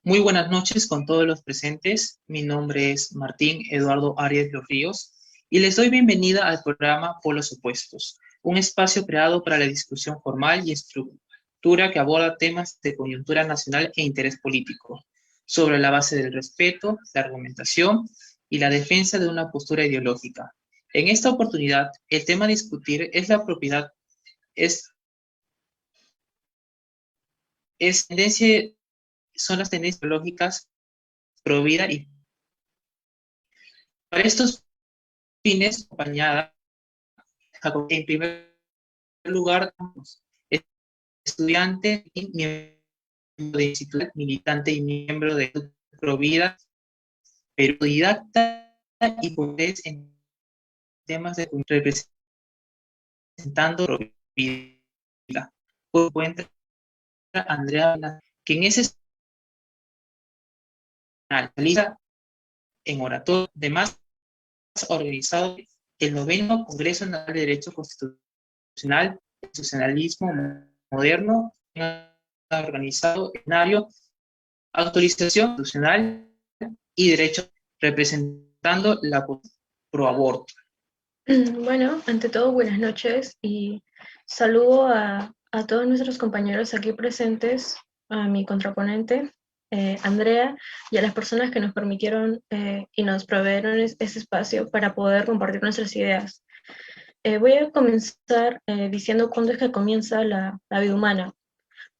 Muy buenas noches con todos los presentes. Mi nombre es Martín Eduardo Arias Los Ríos y les doy bienvenida al programa Polos Opuestos, un espacio creado para la discusión formal y estructura que aborda temas de coyuntura nacional e interés político, sobre la base del respeto, la argumentación y la defensa de una postura ideológica. En esta oportunidad, el tema a discutir es la propiedad, es, es tendencia, son las tendencias ideológicas pro vida y para estos fines acompañada, en primer lugar, estudiante y miembro de instituto, militante y miembro de Provida, periodidacta y pues en temas de representando Provida. Encuentra Andrea, quien es especialista en oratoria, además organizado el noveno Congreso Nacional de Derecho Constitucional, Constitucionalismo Moderno, organizado en escenario, autorización constitucional y derecho, representando la pro aborto. Bueno, ante todo, buenas noches y saludo a todos nuestros compañeros aquí presentes, a mi contraponente, Andrea, y a las personas que nos permitieron y nos proveyeron este espacio para poder compartir nuestras ideas. Voy a comenzar diciendo cuándo es que comienza la vida humana.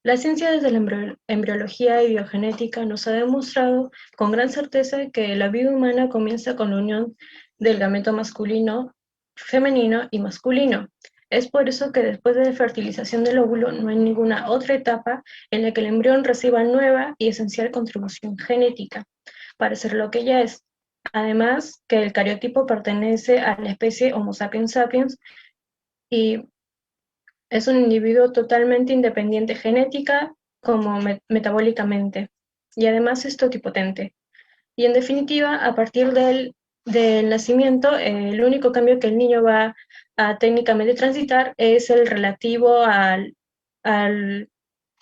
La ciencia desde la embriología y biogenética nos ha demostrado con gran certeza que la vida humana comienza con la unión del gameto masculino, femenino y masculino. Es por eso que después de la fertilización del óvulo no hay ninguna otra etapa en la que el embrión reciba nueva y esencial contribución genética para ser lo que ya es. Además, que el cariotipo pertenece a la especie Homo sapiens sapiens y es un individuo totalmente independiente genética como metabólicamente, y además es totipotente. Y en definitiva, a partir del nacimiento, el único cambio que el niño va a técnicamente transitar es el relativo al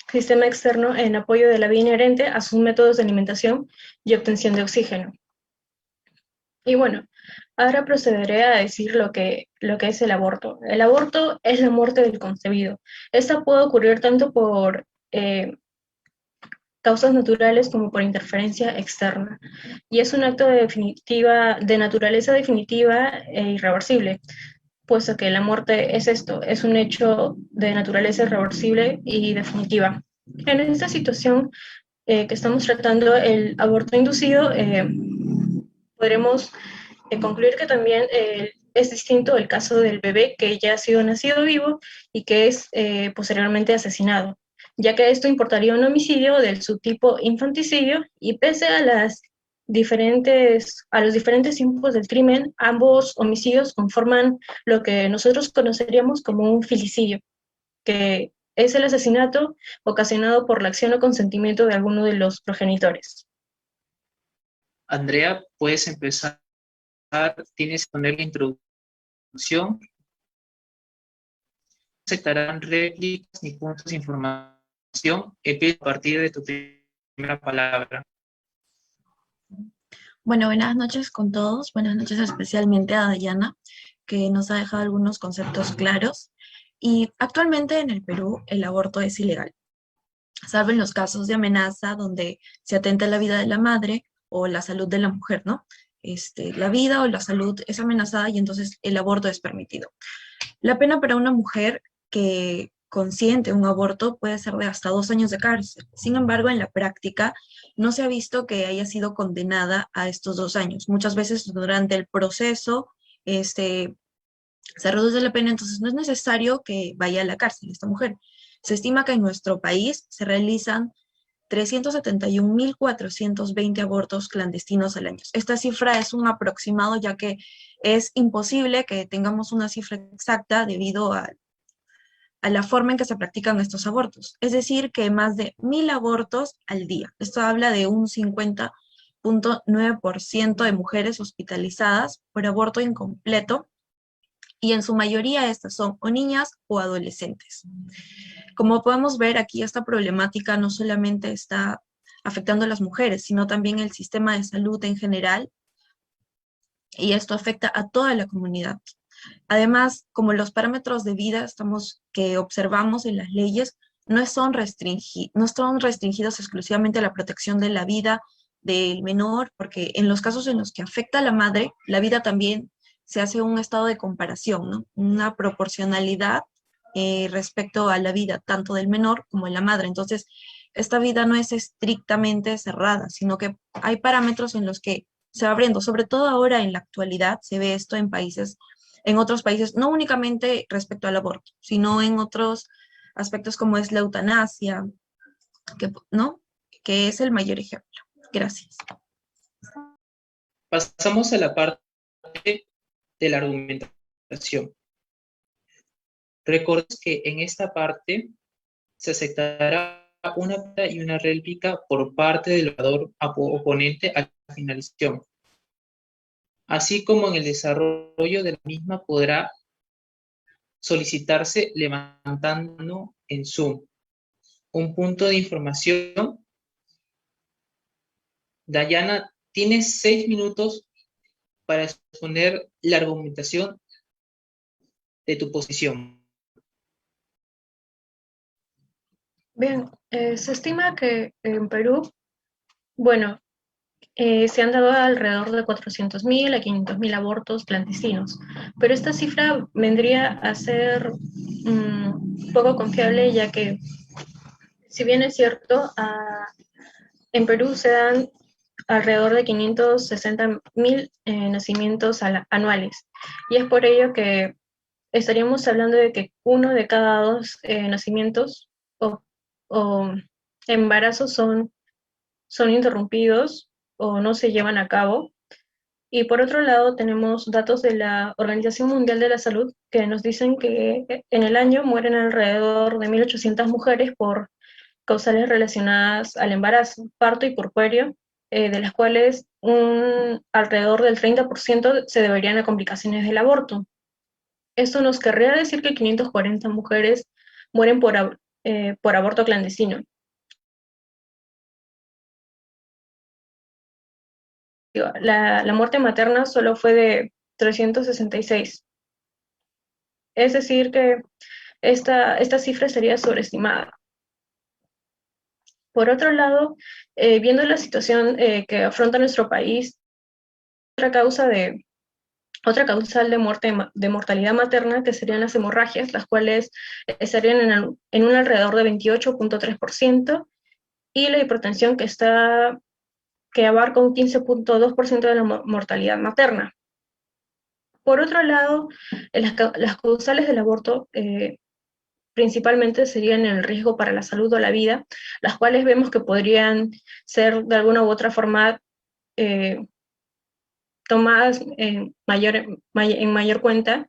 sistema externo en apoyo de la vida inherente a sus métodos de alimentación y obtención de oxígeno. Y bueno, ahora procederé a decir lo que es el aborto. El aborto es la muerte del concebido. Esta puede ocurrir tanto por causas naturales como por interferencia externa. Y es un acto de naturaleza definitiva e irreversible, puesto que la muerte es esto, es un hecho de naturaleza irreversible y definitiva. En esta situación que estamos tratando, el aborto inducido, podremos concluir que también es distinto el caso del bebé que ya ha sido nacido vivo y que es posteriormente asesinado, ya que esto importaría un homicidio del subtipo infanticidio y pese a los diferentes tipos del crimen, ambos homicidios conforman lo que nosotros conoceríamos como un filicidio, que es el asesinato ocasionado por la acción o consentimiento de alguno de los progenitores. Andrea, puedes empezar, tienes que poner la introducción, no aceptarán réplicas ni puntos de información, empieza a partir de tu primera palabra. Bueno, buenas noches con todos, buenas noches especialmente a Dayana, que nos ha dejado algunos conceptos claros. Y actualmente en el Perú el aborto es ilegal, salvo en los casos de amenaza donde se atenta a la vida de la madre o la salud de la mujer, ¿no? La vida o la salud es amenazada y entonces el aborto es permitido. La pena para una mujer que consiente un aborto puede ser de hasta 2 años de cárcel. Sin embargo, en la práctica no se ha visto que haya sido condenada a estos 2 años. Muchas veces durante el proceso se reduce la pena, entonces no es necesario que vaya a la cárcel esta mujer. Se estima que en nuestro país se realizan 371.420 abortos clandestinos al año. Esta cifra es un aproximado, ya que es imposible que tengamos una cifra exacta debido a la forma en que se practican estos abortos. Es decir, que más de 1.000 abortos al día. Esto habla de un 50.9% de mujeres hospitalizadas por aborto incompleto, y en su mayoría estas son o niñas o adolescentes. Como podemos ver aquí, esta problemática no solamente está afectando a las mujeres, sino también el sistema de salud en general, y esto afecta a toda la comunidad. Además, como los parámetros de vida que observamos en las leyes no son restringidos exclusivamente a la protección de la vida del menor, porque en los casos en los que afecta a la madre, la vida también se hace un estado de comparación, ¿no? Una proporcionalidad respecto a la vida tanto del menor como de la madre. Entonces, esta vida no es estrictamente cerrada, sino que hay parámetros en los que se va abriendo, sobre todo ahora en la actualidad, se ve esto en otros países, no únicamente respecto al aborto, sino en otros aspectos como es la eutanasia, ¿no? Que es el mayor ejemplo. Gracias. Pasamos a la parte de la argumentación. Recordemos que en esta parte se aceptará una y una réplica por parte del orador oponente a la finalización, así como en el desarrollo de la misma podrá solicitarse levantando en Zoom un punto de información. Dayana, tienes 6 minutos para exponer la argumentación de tu posición. Bien, se estima que en Perú, bueno, se han dado alrededor de 400.000 a 500.000 abortos clandestinos, pero esta cifra vendría a ser poco confiable, ya que, si bien es cierto, en Perú se dan alrededor de 560.000 nacimientos anuales, y es por ello que estaríamos hablando de que 1 de cada 2 nacimientos o embarazos son interrumpidos o no se llevan a cabo. Y por otro lado, tenemos datos de la Organización Mundial de la Salud que nos dicen que en el año mueren alrededor de 1.800 mujeres por causales relacionadas al embarazo, parto y puerperio, de las cuales alrededor del 30% se deberían a complicaciones del aborto. Esto nos querría decir que 540 mujeres mueren por aborto clandestino. La muerte materna solo fue de 366. Es decir, que esta cifra sería sobreestimada. Por otro lado, viendo la situación que afronta nuestro país, otra causal de mortalidad materna, que serían las hemorragias, las cuales estarían en un alrededor de 28.3%, y la hipertensión, que abarca un 15.2% de la mortalidad materna. Por otro lado, las causales del aborto principalmente serían el riesgo para la salud o la vida, las cuales vemos que podrían ser de alguna u otra forma tomadas en mayor cuenta,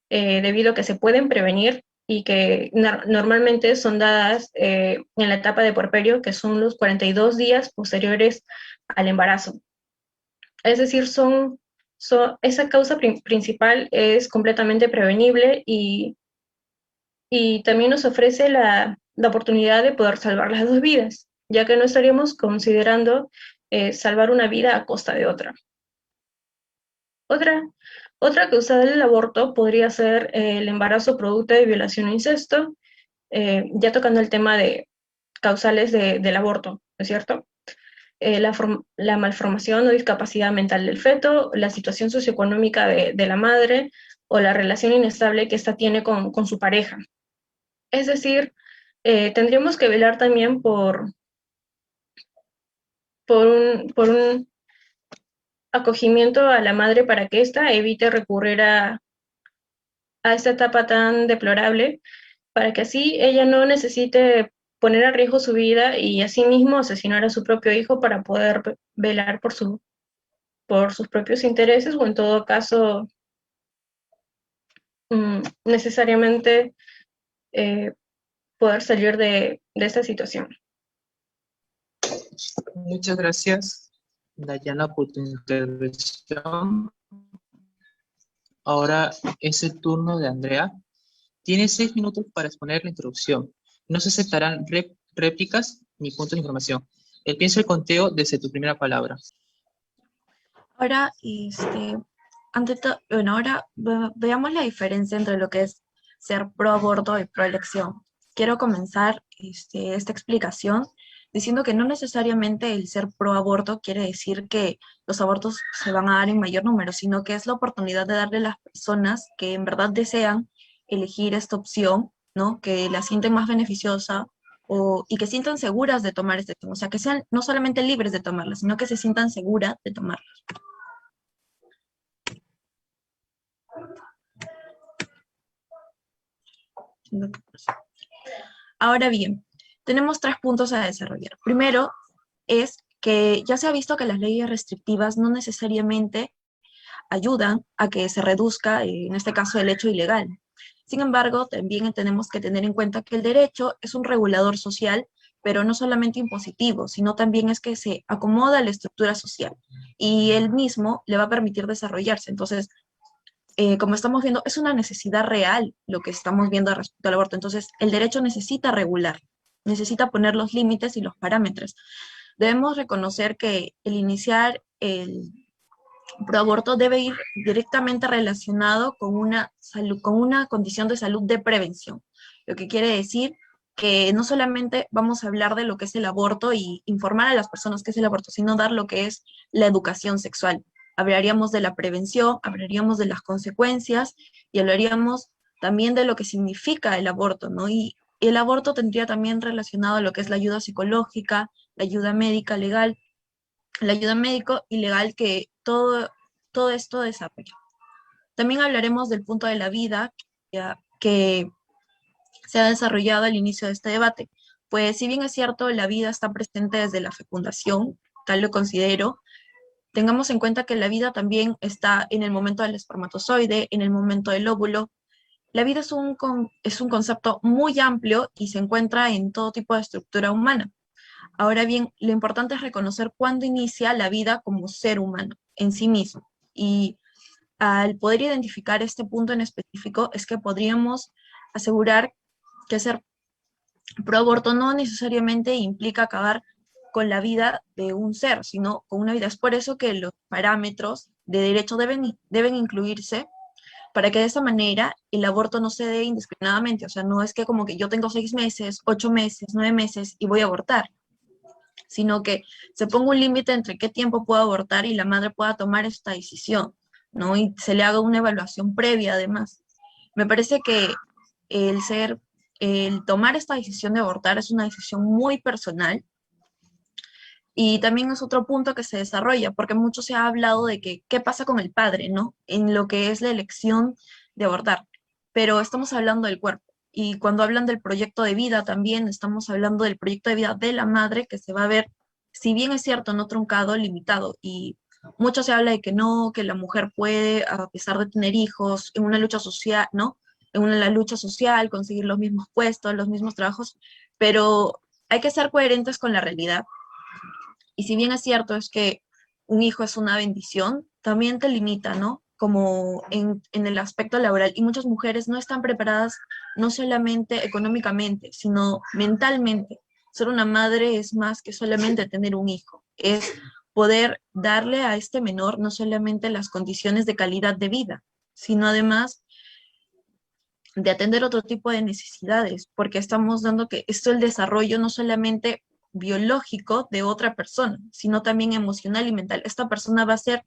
debido a que se pueden prevenir y que normalmente son dadas en la etapa de puerperio, que son los 42 días posteriores al embarazo. Es decir, esa causa principal es completamente prevenible, y también nos ofrece la oportunidad de poder salvar las 2 vidas, ya que no estaríamos considerando salvar una vida a costa de otra. Otra causa del aborto podría ser el embarazo producto de violación o incesto, ya tocando el tema de causales del aborto, ¿no es cierto? La malformación o discapacidad mental del feto, la situación socioeconómica de la madre, o la relación inestable que ésta tiene con su pareja. Es decir, tendríamos que velar también por un acogimiento a la madre, para que ésta evite recurrir a esta etapa tan deplorable, para que así ella no necesite poner a riesgo su vida y asimismo asesinar a su propio hijo para poder velar por sus propios intereses, o en todo caso necesariamente poder salir de esta situación. Muchas gracias, Dayana, por tu intervención. Ahora es el turno de Andrea. Tienes 6 minutos para exponer la introducción. No se aceptarán réplicas ni puntos de información. Empieza el conteo desde tu primera palabra. Ahora, bueno, ahora veamos la diferencia entre lo que es ser pro aborto y pro elección. Quiero comenzar esta explicación diciendo que no necesariamente el ser pro aborto quiere decir que los abortos se van a dar en mayor número, sino que es la oportunidad de darle a las personas que en verdad desean elegir esta opción, ¿no? Que la sienten más beneficiosa y que sientan seguras de tomar esta opción. O sea, que sean no solamente libres de tomarla, sino que se sientan seguras de tomarla. Ahora bien, tenemos 3 puntos a desarrollar. Primero es que ya se ha visto que las leyes restrictivas no necesariamente ayudan a que se reduzca, en este caso, el hecho ilegal. Sin embargo, también tenemos que tener en cuenta que el derecho es un regulador social, pero no solamente impositivo, sino también es que se acomoda a la estructura social y él mismo le va a permitir desarrollarse. Entonces, como estamos viendo, es una necesidad real lo que estamos viendo respecto al aborto. Entonces, el derecho necesita regular, necesita poner los límites y los parámetros. Debemos reconocer que el iniciar el proaborto debe ir directamente relacionado con con una condición de salud de prevención, lo que quiere decir que no solamente vamos a hablar de lo que es el aborto y informar a las personas qué es el aborto, sino dar lo que es la educación sexual. Hablaríamos de la prevención, hablaríamos de las consecuencias y hablaríamos también de lo que significa el aborto, ¿no? Y el aborto tendría también relacionado a lo que es la ayuda psicológica, la ayuda médica legal, la ayuda médico y legal que todo esto desarrolla. También hablaremos del punto de la vida que se ha desarrollado al inicio de este debate. Pues si bien es cierto, la vida está presente desde la fecundación, tal lo considero, tengamos en cuenta que la vida también está en el momento del espermatozoide, en el momento del óvulo. La vida es un concepto muy amplio y se encuentra en todo tipo de estructura humana. Ahora bien, lo importante es reconocer cuándo inicia la vida como ser humano en sí mismo. Y al poder identificar este punto en específico es que podríamos asegurar que ser pro aborto no necesariamente implica acabar con la vida de un ser, sino con una vida. Es por eso que los parámetros de derecho deben incluirse para que de esa manera el aborto no se dé indiscriminadamente. O sea, no es que como que yo tengo 6 meses, 8 meses, 9 meses y voy a abortar, sino que se ponga un límite entre qué tiempo puedo abortar y la madre pueda tomar esta decisión, ¿no? Y se le haga una evaluación previa, además. Me parece que el el tomar esta decisión de abortar es una decisión muy personal y también es otro punto que se desarrolla, porque mucho se ha hablado de que qué pasa con el padre, ¿no? En lo que es la elección de abortar, pero estamos hablando del cuerpo. Y cuando hablan del proyecto de vida también estamos hablando del proyecto de vida de la madre que se va a ver, si bien es cierto, no truncado, limitado. Y mucho se habla de que no, que la mujer puede, a pesar de tener hijos, en una lucha social, ¿no? La lucha social, conseguir los mismos puestos, los mismos trabajos, pero hay que ser coherentes con la realidad y si bien es cierto es que un hijo es una bendición, también te limita, ¿no? Como en el aspecto laboral. Y muchas mujeres no están preparadas no solamente económicamente, sino mentalmente. Ser una madre es más que solamente tener un hijo, es poder darle a este menor no solamente las condiciones de calidad de vida, sino además de atender otro tipo de necesidades, porque estamos dando que esto es el desarrollo no solamente biológico de otra persona, sino también emocional y mental. Esta persona va a ser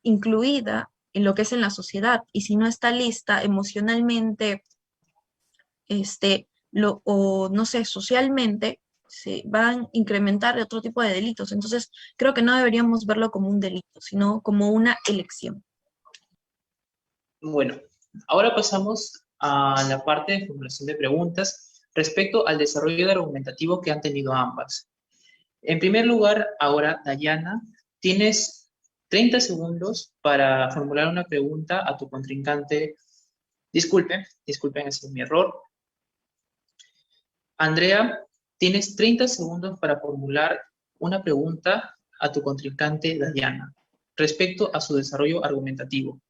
incluida en lo que es en la sociedad y si no está lista emocionalmente, o no sé, socialmente, se van a incrementar otro tipo de delitos. Entonces, creo que no deberíamos verlo como un delito, sino como una elección. Bueno, ahora pasamos a la parte de formulación de preguntas respecto al desarrollo argumentativo que han tenido ambas. En primer lugar, ahora, Dayana, tienes 30 segundos para formular una pregunta a tu contrincante. Disculpen, ese es mi error. Andrea, tienes 30 segundos para formular una pregunta a tu contrincante Dayana respecto a su desarrollo argumentativo.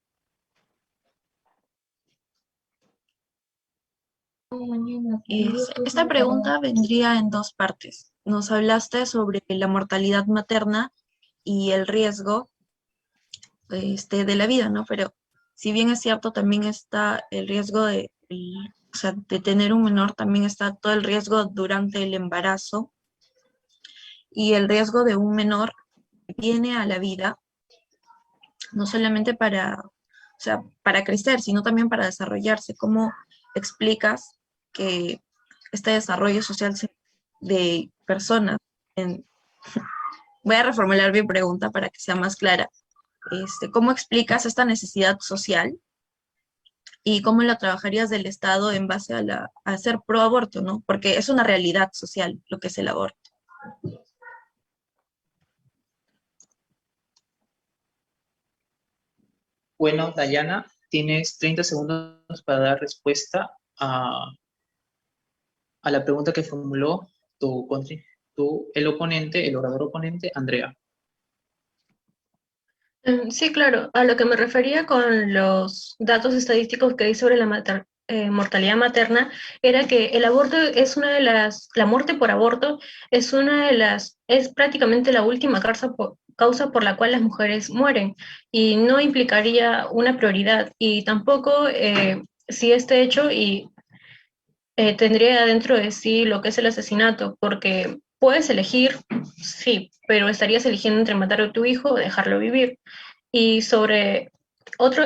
Esta pregunta vendría en 2 partes. nos hablaste sobre la mortalidad materna y el riesgo de la vida, ¿no? Pero si bien es cierto, también está el riesgo o sea, de tener un menor, también está todo el riesgo durante el embarazo y el riesgo de un menor que viene a la vida, no solamente o sea, para crecer, sino también para desarrollarse. ¿Cómo explicas que este desarrollo social de personas, en- voy a reformular mi pregunta para que sea más clara, ¿cómo explicas esta necesidad social y cómo lo trabajarías del Estado en base a ser pro aborto, ¿no? Porque es una realidad social lo que es el aborto. Bueno, Dayana, tienes 30 segundos para dar respuesta a la pregunta que formuló el oponente, el orador oponente, Andrea. Sí, claro. A lo que me refería con los datos estadísticos que hay sobre la mortalidad materna era que el aborto es una de la muerte por aborto es es prácticamente la última causa por la cual las mujeres mueren y no implicaría una prioridad y tampoco si este hecho y tendría dentro de sí lo que es el asesinato, porque puedes elegir, sí, pero estarías eligiendo entre matar a tu hijo o dejarlo vivir. Y sobre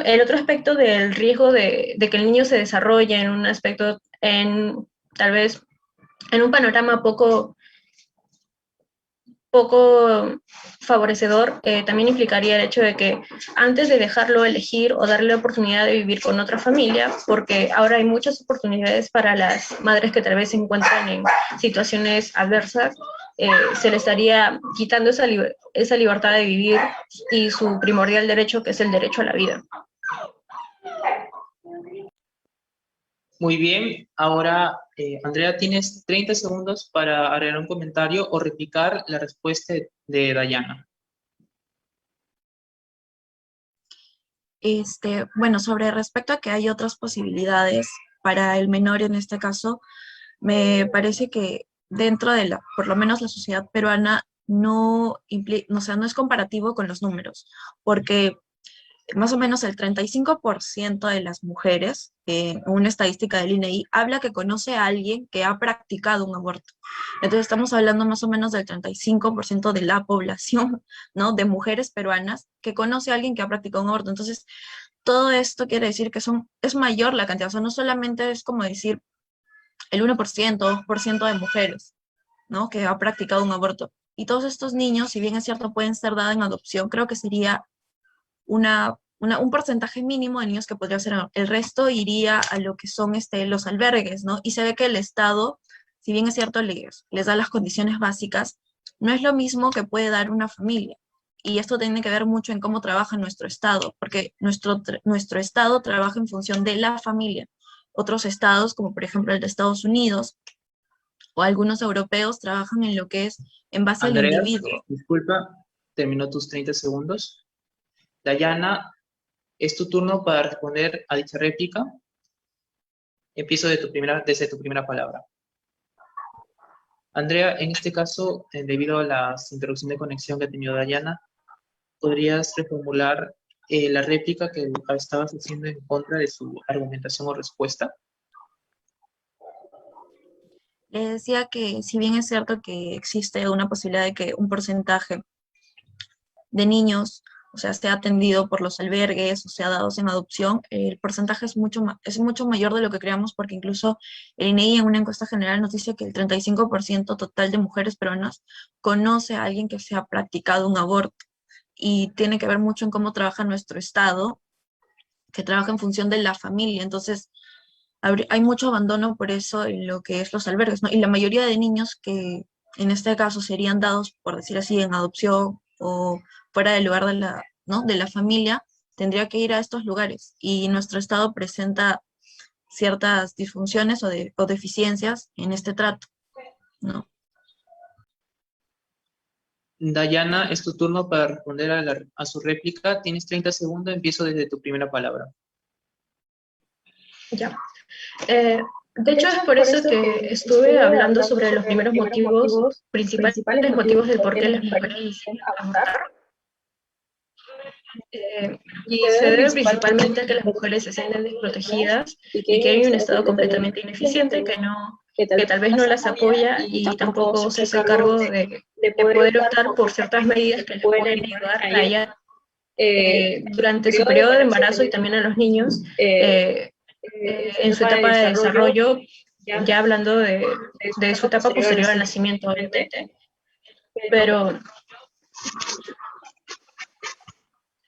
el otro aspecto del riesgo de que el niño se desarrolle en un aspecto, tal vez en un panorama poco favorecedor, también implicaría el hecho de que antes de dejarlo elegir o darle la oportunidad de vivir con otra familia, porque ahora hay muchas oportunidades para las madres que tal vez se encuentran en situaciones adversas, se le estaría quitando esa libertad de vivir y su primordial derecho, que es el derecho a la vida. Muy bien, ahora Andrea, tienes 30 segundos para agregar un comentario o replicar la respuesta de Dayana. Bueno, sobre respecto a que hay otras posibilidades para el menor en este caso, me parece que dentro de por lo menos la sociedad peruana, o sea, no es comparativo con los números, porque más o menos el 35% de las mujeres, una estadística del INEI, habla que conoce a alguien que ha practicado un aborto. Entonces estamos hablando más o menos del 35% de la población, ¿no? De mujeres peruanas que conoce a alguien que ha practicado un aborto. Entonces, todo esto quiere decir que es mayor la cantidad, o sea, no solamente es como decir el 1%, 2% de mujeres, ¿no? Que ha practicado un aborto. Y todos estos niños, si bien es cierto, pueden ser dados en adopción, creo que sería un porcentaje mínimo de niños que podría ser. El resto iría a lo que son los albergues, ¿no? Y se ve que el Estado, si bien es cierto, les da las condiciones básicas, no es lo mismo que puede dar una familia. Y esto tiene que ver mucho en cómo trabaja nuestro Estado, porque nuestro Estado trabaja en función de la familia. Otros estados, como por ejemplo el de Estados Unidos o algunos europeos, trabajan en lo que es en base al Andrea, individuo. disculpa, terminó tus 30 segundos. Dayana, es tu turno para responder a dicha réplica. Empiezo desde tu primera palabra. Andrea, en este caso, debido a la interrupción de conexión que ha tenido Dayana, ¿podrías reformular la réplica que estabas haciendo en contra de su argumentación o respuesta? Le decía que si bien es cierto que existe una posibilidad de que un porcentaje de niños, o sea, esté atendido por los albergues o sea dados en adopción, el porcentaje es mucho mayor de lo que creamos, porque incluso el INEGI en una encuesta general nos dice que el 35% total de mujeres peruanas conoce a alguien que se ha practicado un aborto, y tiene que ver mucho en cómo trabaja nuestro Estado, que trabaja en función de la familia. Entonces, hay mucho abandono por eso en lo que es los albergues, ¿no? Y la mayoría de niños que en este caso serían dados, por decir así, en adopción o fuera del lugar ¿no? de la familia, tendría que ir a estos lugares. Y nuestro Estado presenta ciertas disfunciones o deficiencias en este trato, ¿no? Dayana, es tu turno para responder a su réplica. Tienes 30 segundos, empiezo desde tu primera palabra. Ya. De hecho, es por eso que estuve hablando sobre los primeros motivos, principales motivos del por qué las mujeres deciden abortar. Y se debe principalmente a que las mujeres se sienten desprotegidas y que hay un Estado completamente ineficiente que tal vez no las apoya y tampoco se hace cargo de poder optar por ciertas medidas que les pueden ayudar a ella durante su periodo de embarazo y también a los niños en su etapa de desarrollo, ya hablando de su etapa posterior al nacimiento, obviamente. Pero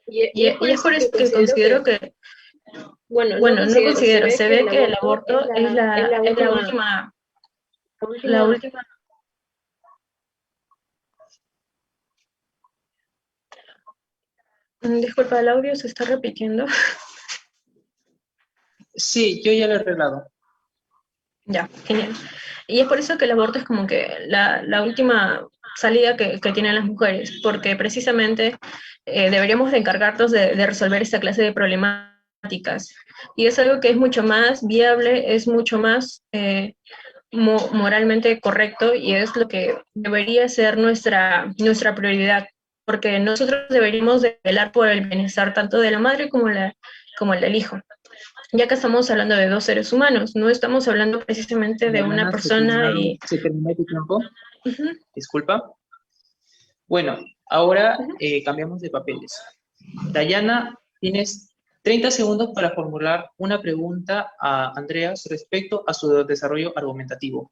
y es por eso que considero que, bueno, no considero, se ve que el aborto es la última. Disculpa, el audio se está repitiendo. Sí, yo ya lo he arreglado. Ya, genial. Y es por eso que el aborto es como que la última salida que tienen las mujeres, porque precisamente deberíamos de encargarnos de resolver esta clase de problemáticas. Y es algo que es mucho más viable, es mucho más moralmente correcto y es lo que debería ser nuestra prioridad, porque nosotros deberíamos de velar por el bienestar tanto de la madre como el del hijo. Ya que estamos hablando de dos seres humanos, no estamos hablando precisamente de una persona y... ¿Se terminó tu tiempo? Disculpa. Bueno, ahora cambiamos de papeles. Dayana, tienes 30 segundos para formular una pregunta a Andreas respecto a su desarrollo argumentativo.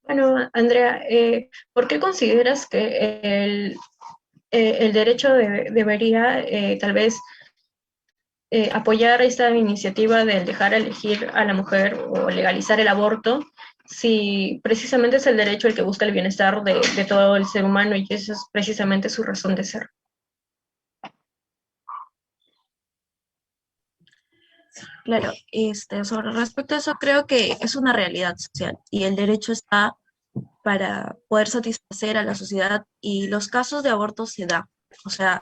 Bueno, Andrea, ¿por qué consideras que el derecho debería tal vez apoyar esta iniciativa de dejar elegir a la mujer o legalizar el aborto, si precisamente es el derecho el que busca el bienestar de todo el ser humano y esa es precisamente su razón de ser? Claro, sobre respecto a eso, creo que es una realidad social y el derecho está para poder satisfacer a la sociedad y los casos de aborto se da. O sea,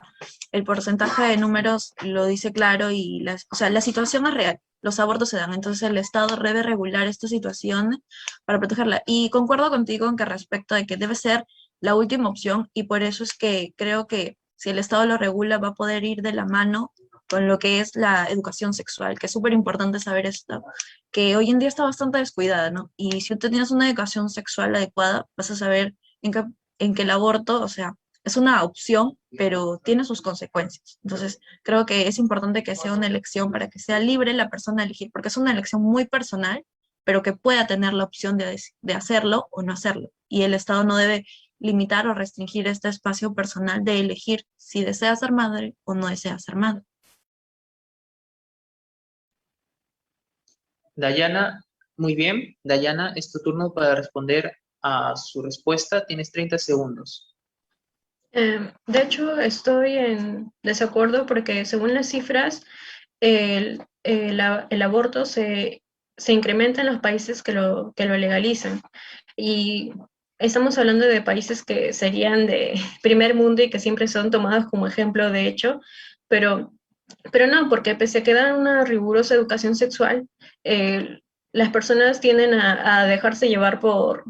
el porcentaje de números lo dice claro y o sea, la situación es real. Los abortos se dan, entonces el Estado debe regular esta situación para protegerla. Y concuerdo contigo en que respecto de que debe ser la última opción y por eso es que creo que si el Estado lo regula va a poder ir de la mano con lo que es la educación sexual, que es súper importante saber esto, que hoy en día está bastante descuidada, ¿no? Y si tú tienes una educación sexual adecuada, vas a saber en que el aborto, o sea, es una opción, pero tiene sus consecuencias. Entonces, creo que es importante que sea una elección para que sea libre la persona a elegir, porque es una elección muy personal, pero que pueda tener la opción de hacerlo o no hacerlo. Y el Estado no debe limitar o restringir este espacio personal de elegir si desea ser madre o no desea ser madre. Dayana, muy bien. Dayana, es tu turno para responder a su respuesta. Tienes 30 segundos. De hecho, estoy en desacuerdo porque según las cifras, el aborto se incrementa en los países que lo legalizan. Y estamos hablando de países que serían de primer mundo y que siempre son tomados como ejemplo, de hecho, pero no, porque pese a que dan una rigurosa educación sexual, las personas tienden a dejarse llevar por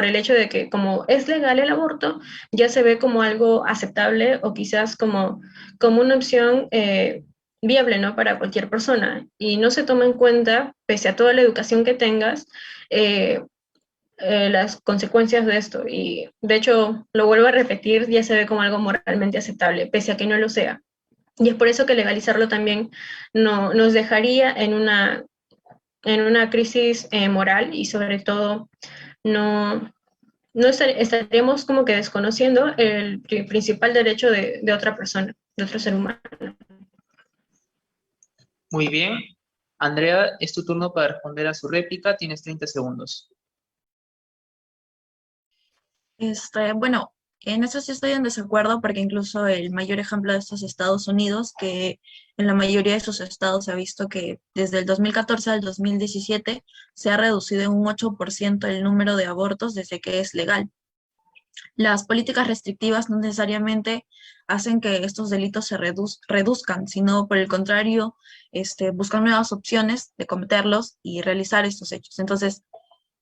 el hecho de que como es legal el aborto, ya se ve como algo aceptable o quizás como una opción viable, ¿no? Para cualquier persona. Y no se toma en cuenta, pese a toda la educación que tengas, las consecuencias de esto. Y de hecho, lo vuelvo a repetir, ya se ve como algo moralmente aceptable, pese a que no lo sea. Y es por eso que legalizarlo también nos dejaría en una crisis moral y sobre todo no estaríamos como que desconociendo el principal derecho de otra persona, de otro ser humano. Muy bien. Andrea, es tu turno para responder a su réplica. Tienes 30 segundos. Bueno, en eso sí estoy en desacuerdo porque incluso el mayor ejemplo de estos Estados Unidos, que en la mayoría de sus estados se ha visto que desde el 2014 al 2017 se ha reducido en un 8% el número de abortos desde que es legal. Las políticas restrictivas no necesariamente hacen que estos delitos se reduzcan, sino por el contrario, buscan nuevas opciones de cometerlos y realizar estos hechos. Entonces,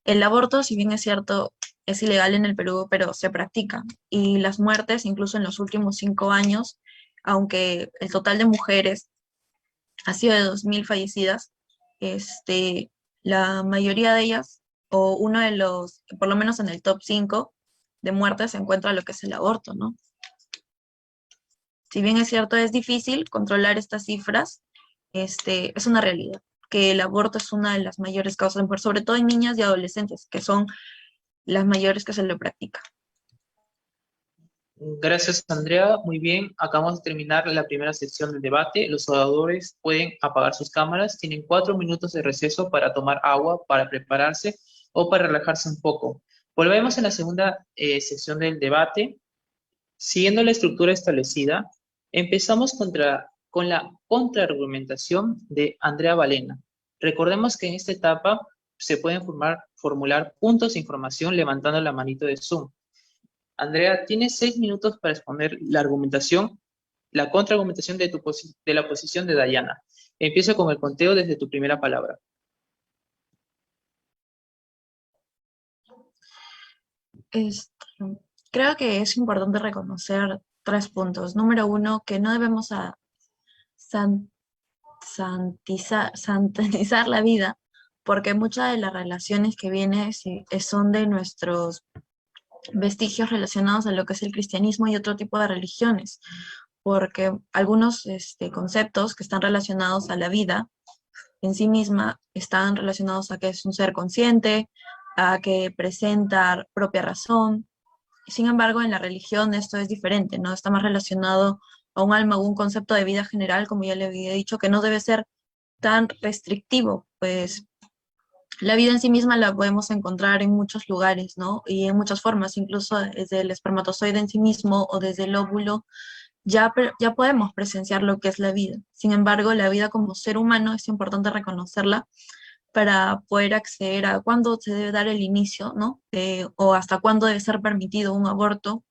el aborto, si bien es cierto, es ilegal en el Perú, pero se practica. Y las muertes, incluso en los últimos 5 años, aunque el total de mujeres ha sido de 2.000 fallecidas, la mayoría de ellas, o uno de los, por lo menos en el top 5 de muertes, se encuentra lo que es el aborto, ¿no? Si bien es cierto, es difícil controlar estas cifras, es una realidad, que el aborto es una de las mayores causas de muerte, sobre todo en niñas y adolescentes, que son las mayores que se lo practican. Gracias, Andrea. Muy bien, acabamos de terminar la primera sección del debate. Los oradores pueden apagar sus cámaras. Tienen 4 minutos de receso para tomar agua, para prepararse o para relajarse un poco. Volvemos en la segunda sección del debate. Siguiendo la estructura establecida, empezamos con la contraargumentación de Andrea Balena. Recordemos que en esta etapa se pueden formular puntos de información levantando la manito de Zoom. Andrea, tienes 6 minutos para exponer la argumentación, la contraargumentación de la posición de Dayana. Empieza con el conteo desde tu primera palabra. Este, Creo que es importante reconocer 3 puntos. Número uno, que no debemos san- santanizar la vida, porque muchas de las relaciones que vienen son de nuestros vestigios relacionados a lo que es el cristianismo y otro tipo de religiones, porque algunos conceptos que están relacionados a la vida en sí misma están relacionados a que es un ser consciente, a que presenta propia razón. Sin embargo, en la religión esto es diferente, ¿no? Está más relacionado a un alma o un concepto de vida general, como ya le había dicho, que no debe ser tan restrictivo, pues la vida en sí misma la podemos encontrar en muchos lugares, ¿no? Y en muchas formas, incluso desde el espermatozoide en sí mismo o desde el óvulo, ya podemos presenciar lo que es la vida. Sin embargo, la vida como ser humano es importante reconocerla para poder acceder a cuándo se debe dar el inicio, ¿no? O hasta cuándo debe ser permitido un aborto,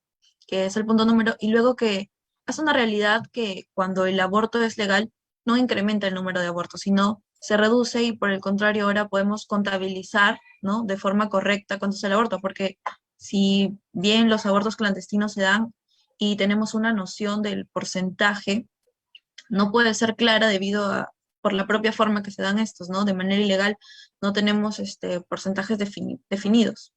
que es el punto número, y luego que es una realidad que cuando el aborto es legal, no incrementa el número de abortos, sino se reduce y por el contrario ahora podemos contabilizar, ¿no? De forma correcta cuánto es el aborto, porque si bien los abortos clandestinos se dan y tenemos una noción del porcentaje, no puede ser clara debido a, por la propia forma que se dan estos, ¿no? De manera ilegal no tenemos porcentajes definidos.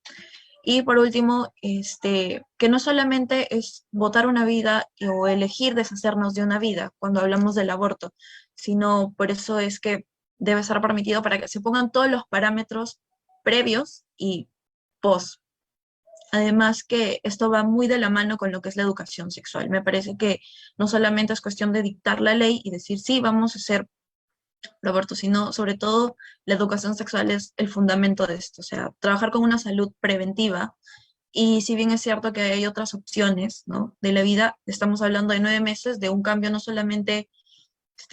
Y por último, que no solamente es votar una vida o elegir deshacernos de una vida cuando hablamos del aborto, sino por eso es que debe ser permitido para que se pongan todos los parámetros previos y post. Además que esto va muy de la mano con lo que es la educación sexual. Me parece que no solamente es cuestión de dictar la ley y decir, sí, vamos a hacer el aborto, sino sobre todo la educación sexual es el fundamento de esto. O sea, trabajar con una salud preventiva. Y si bien es cierto que hay otras opciones, ¿no? De la vida, estamos hablando de 9 meses de un cambio no solamente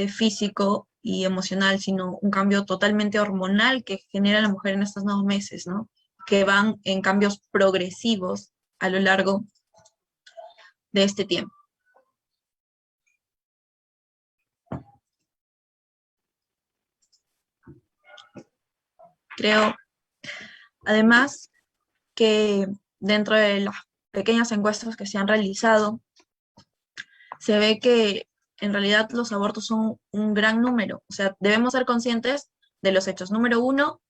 físico y emocional, sino un cambio totalmente hormonal que genera la mujer en estos 9 meses, ¿no? Que van en cambios progresivos a lo largo de este tiempo. Creo, además, que dentro de las pequeñas encuestas que se han realizado, se ve que en realidad los abortos son un gran número. O sea, debemos ser conscientes de los hechos. Número uno,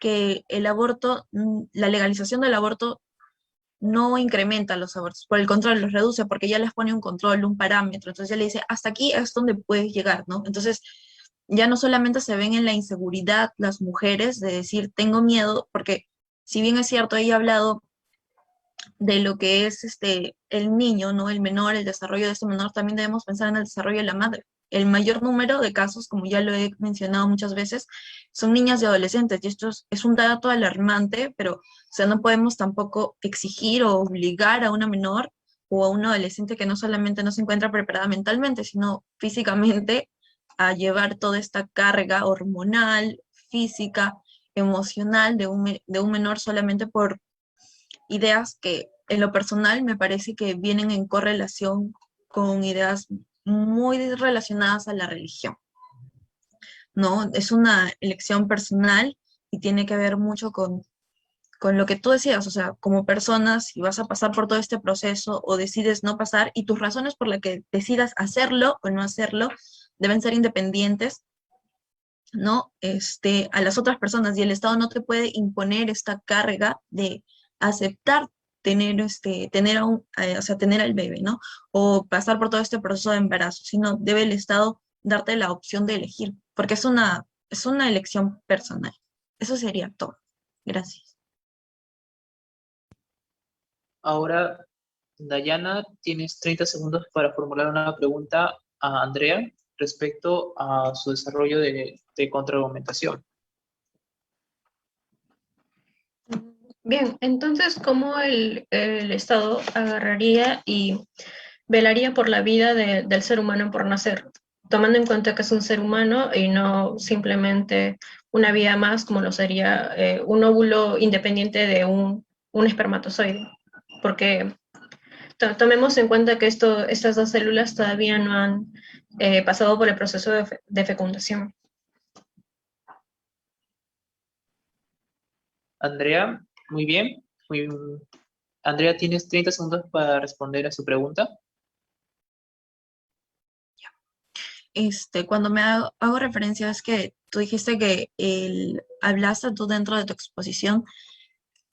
que el aborto, la legalización del aborto no incrementa los abortos, por el contrario, los reduce porque ya les pone un control, un parámetro, entonces ya le dice, hasta aquí es donde puedes llegar, ¿no? Entonces, ya no solamente se ven en la inseguridad las mujeres de decir, tengo miedo, porque si bien es cierto, ella ha hablado de lo que es el niño, ¿no? El menor, el desarrollo de este menor, también debemos pensar en el desarrollo de la madre. El mayor número de casos, como ya lo he mencionado muchas veces, son niñas y adolescentes, y esto es un dato alarmante, pero o sea, no podemos tampoco exigir o obligar a una menor o a un adolescente que no solamente no se encuentra preparada mentalmente, sino físicamente a llevar toda esta carga hormonal, física, emocional de un menor solamente por ideas que en lo personal me parece que vienen en correlación con ideas muy relacionadas a la religión, ¿no? Es una elección personal y tiene que ver mucho con lo que tú decías, o sea, como personas, si vas a pasar por todo este proceso o decides no pasar, y tus razones por las que decidas hacerlo o no hacerlo deben ser independientes, ¿no? A las otras personas, y el Estado no te puede imponer esta carga de aceptar tener, tener o sea, tener al bebé, ¿no? O pasar por todo este proceso de embarazo, sino debe el Estado darte la opción de elegir, porque es una elección personal. Eso sería todo. Gracias. Ahora, Dayana, tienes 30 segundos para formular una pregunta a Andrea respecto a su desarrollo de contraargumentación. Bien, entonces, ¿cómo el Estado agarraría y velaría por la vida del ser humano por nacer, tomando en cuenta que es un ser humano y no simplemente una vida más como lo sería un óvulo independiente de un espermatozoide? Porque tomemos en cuenta que estas dos células todavía no han pasado por el proceso de fecundación. Andrea, muy bien. Andrea, tienes 30 segundos para responder a su pregunta. Cuando hago referencia es que tú dijiste que hablaste tú dentro de tu exposición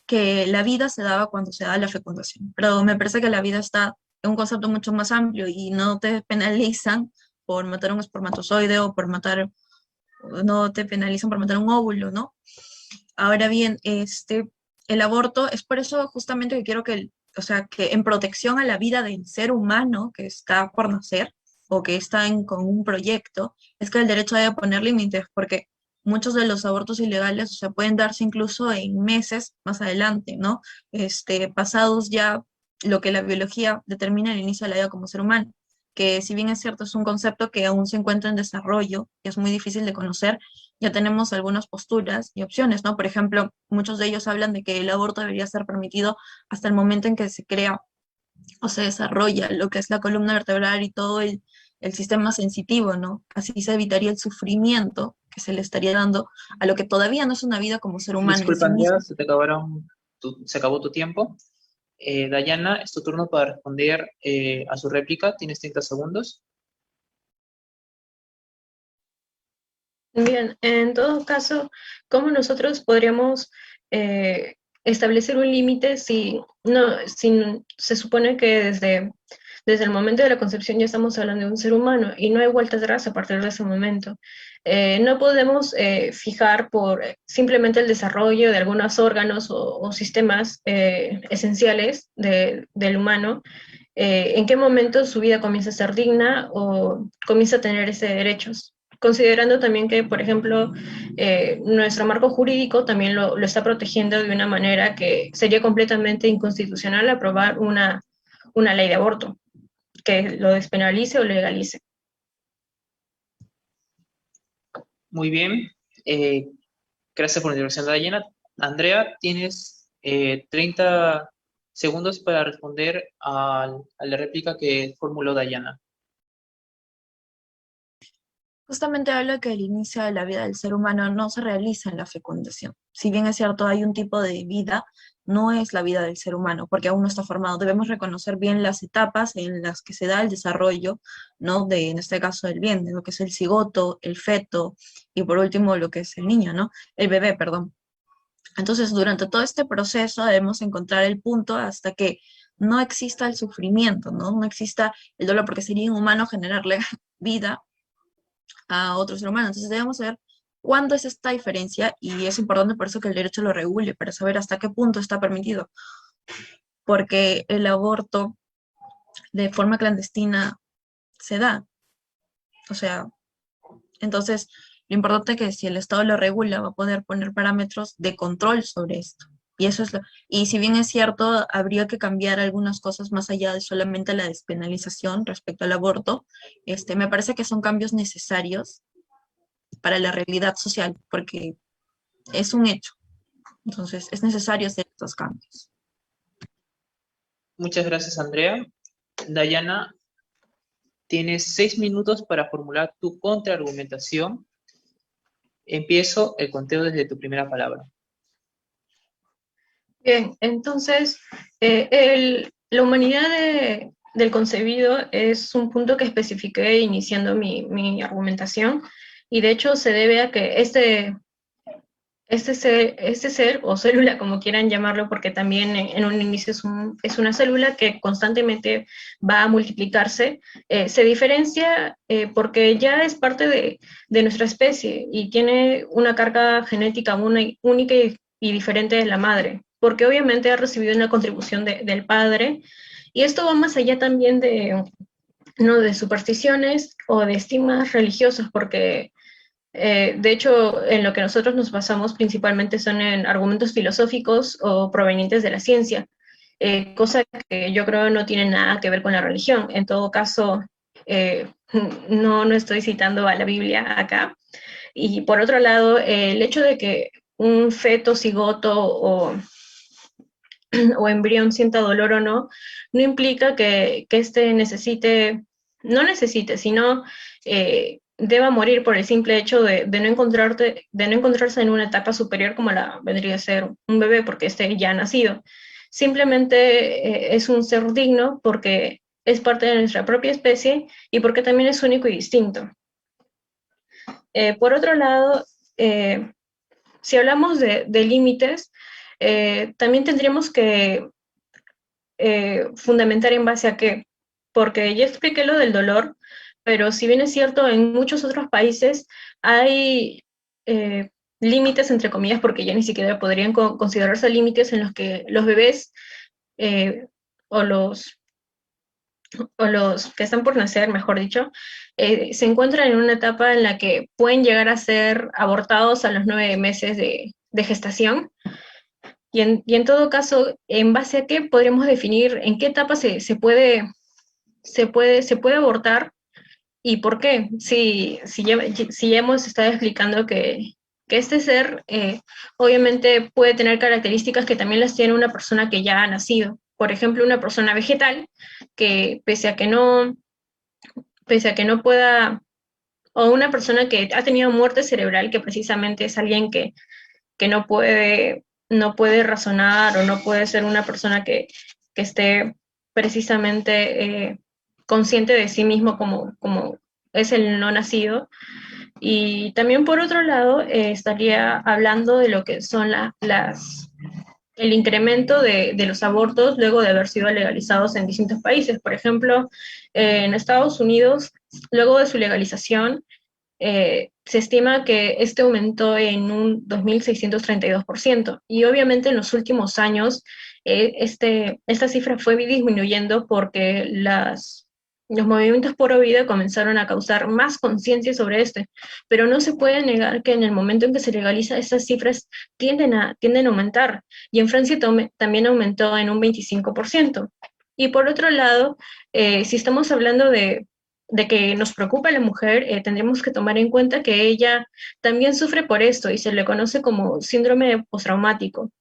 que la vida se daba cuando se da la fecundación, pero me parece que la vida está en un concepto mucho más amplio y no te penalizan por matar un espermatozoide o no te penalizan por matar un óvulo, ¿no? Ahora bien, el aborto es por eso justamente que quiero o sea, que en protección a la vida del ser humano que está por nacer o que está con un proyecto, es que el derecho debe poner límites, porque muchos de los abortos ilegales, o sea, pueden darse incluso en meses más adelante, ¿no? Pasados ya lo que la biología determina el inicio de la vida como ser humano, que si bien es cierto, es un concepto que aún se encuentra en desarrollo y es muy difícil de conocer, ya tenemos algunas posturas y opciones, ¿no? Por ejemplo, muchos de ellos hablan de que el aborto debería ser permitido hasta el momento en que se crea o se desarrolla lo que es la columna vertebral y todo el sistema sensitivo, ¿no? Así se evitaría el sufrimiento que se le estaría dando a lo que todavía no es una vida como ser humano en Disculpa, sí Andrea, mismo. se acabó tu tiempo. Dayana, es tu turno para responder a su réplica. Tienes 30 segundos. Bien, en todo caso, ¿cómo nosotros podríamos establecer un límite si se supone que desde el momento de la concepción ya estamos hablando de un ser humano y no hay vuelta atrás a partir de ese momento? No podemos fijar por simplemente el desarrollo de algunos órganos o sistemas esenciales del humano, en qué momento su vida comienza a ser digna o comienza a tener ese derechos, considerando también que, por ejemplo, nuestro marco jurídico también lo está protegiendo de una manera que sería completamente inconstitucional aprobar una ley de aborto que lo despenalice o legalice. Muy bien. Gracias por la intervención, Dayana. Andrea, tienes 30 segundos para responder a la réplica que formuló Dayana. Justamente habla que el inicio de la vida del ser humano no se realiza en la fecundación. Si bien es cierto, hay un tipo de vida, no es la vida del ser humano, porque aún no está formado. Debemos reconocer bien las etapas en las que se da el desarrollo, ¿no? En este caso, del bien, de lo que es el cigoto, el feto, y por último, lo que es el niño, ¿no? El bebé, perdón. Entonces, durante todo este proceso debemos encontrar el punto hasta que no exista el sufrimiento, ¿no? No exista el dolor, porque sería inhumano generarle vida a otro ser humano. Entonces debemos saber cuándo es esta diferencia y es importante por eso que el derecho lo regule, para saber hasta qué punto está permitido. Porque el aborto de forma clandestina se da. O sea, entonces lo importante es que si el Estado lo regula, va a poder poner parámetros de control sobre esto. Y eso es y si bien es cierto, habría que cambiar algunas cosas más allá de solamente la despenalización respecto al aborto, me parece que son cambios necesarios para la realidad social, porque es un hecho. Entonces, es necesario hacer estos cambios. Muchas gracias, Andrea. Dayana, tienes 6 minutos para formular tu contraargumentación. Empiezo el conteo desde tu primera palabra. Bien, entonces, la humanidad del concebido es un punto que especifiqué iniciando mi argumentación, y de hecho se debe a que este ser o célula, como quieran llamarlo, porque también en un inicio es una célula que constantemente va a multiplicarse, se diferencia porque ya es parte de nuestra especie y tiene una carga genética única y diferente de la madre, porque obviamente ha recibido una contribución del padre, y esto va más allá también no, de supersticiones o de estigmas religiosos, porque de hecho, en lo que nosotros nos basamos principalmente son en argumentos filosóficos o provenientes de la ciencia, cosa que yo creo no tiene nada que ver con la religión. En todo caso, eh, no estoy citando a la Biblia acá. Y por otro lado, el hecho de que un feto, cigoto o embrión sienta dolor o no, no implica que éste no necesite, sino deba morir por el simple hecho de no encontrarse en una etapa superior como la vendría a ser un bebé, porque este ya ha nacido. Simplemente es un ser digno porque es parte de nuestra propia especie y porque también es único y distinto. Por otro lado, si hablamos de límites, también tendríamos que fundamentar en base a qué, porque ya expliqué lo del dolor, pero si bien es cierto, en muchos otros países hay límites, entre comillas, porque ya ni siquiera podrían considerarse límites en los que los bebés eh, o, los, o los que están por nacer, mejor dicho, se encuentran en una etapa en la que pueden llegar a ser abortados a los 9 meses de gestación. Y en todo caso, ¿en base a qué podríamos definir en qué etapa se puede abortar y por qué? Si ya hemos estado explicando que este ser obviamente puede tener características que también las tiene una persona que ya ha nacido. Por ejemplo, una persona vegetal que pese a que no pueda, o una persona que ha tenido muerte cerebral, que precisamente es alguien que no puede razonar o no puede ser una persona que esté precisamente consciente de sí mismo como es el no nacido. Y también por otro lado, estaría hablando de lo que son el incremento de los abortos luego de haber sido legalizados en distintos países. Por ejemplo, en Estados Unidos, luego de su legalización, se estima que este aumentó en un 2.632%. Y obviamente en los últimos años esta cifra fue disminuyendo porque los movimientos pro vida comenzaron a causar más conciencia sobre esto. Pero no se puede negar que en el momento en que se legaliza, estas cifras tienden a aumentar. Y en Francia también aumentó en un 25%. Y por otro lado, si estamos hablando de que nos preocupa a la mujer, tendremos que tomar en cuenta que ella también sufre por esto y se le conoce como síndrome postraumático,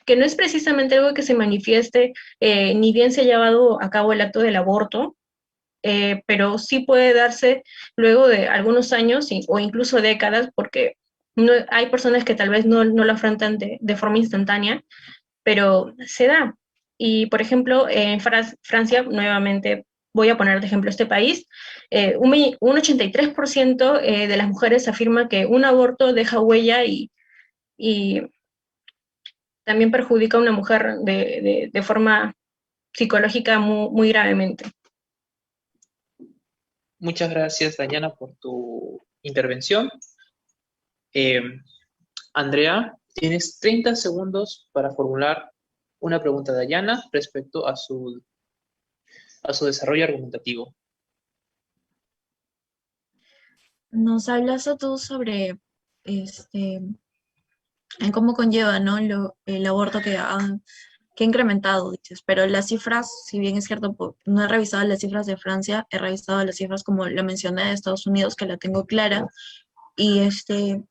que no es precisamente algo que se manifieste ni bien se ha llevado a cabo el acto del aborto, pero sí puede darse luego de algunos años o incluso décadas, porque hay personas que tal vez no lo afrontan de forma instantánea, pero se da. Y, por ejemplo, en Francia, nuevamente voy a poner de ejemplo este país, un 83% de las mujeres afirma que un aborto deja huella y también perjudica a una mujer de forma psicológica muy, muy gravemente. Muchas gracias, Dayana, por tu intervención. Eh, Andrea, tienes 30 segundos para formular una pregunta a Dayana respecto a su desarrollo argumentativo. Nos hablas tú sobre en cómo conlleva, ¿no? El aborto que ha incrementado, dices, pero las cifras, si bien es cierto, no he revisado las cifras de Francia, he revisado las cifras como la mencioné de Estados Unidos, que la tengo clara, y es que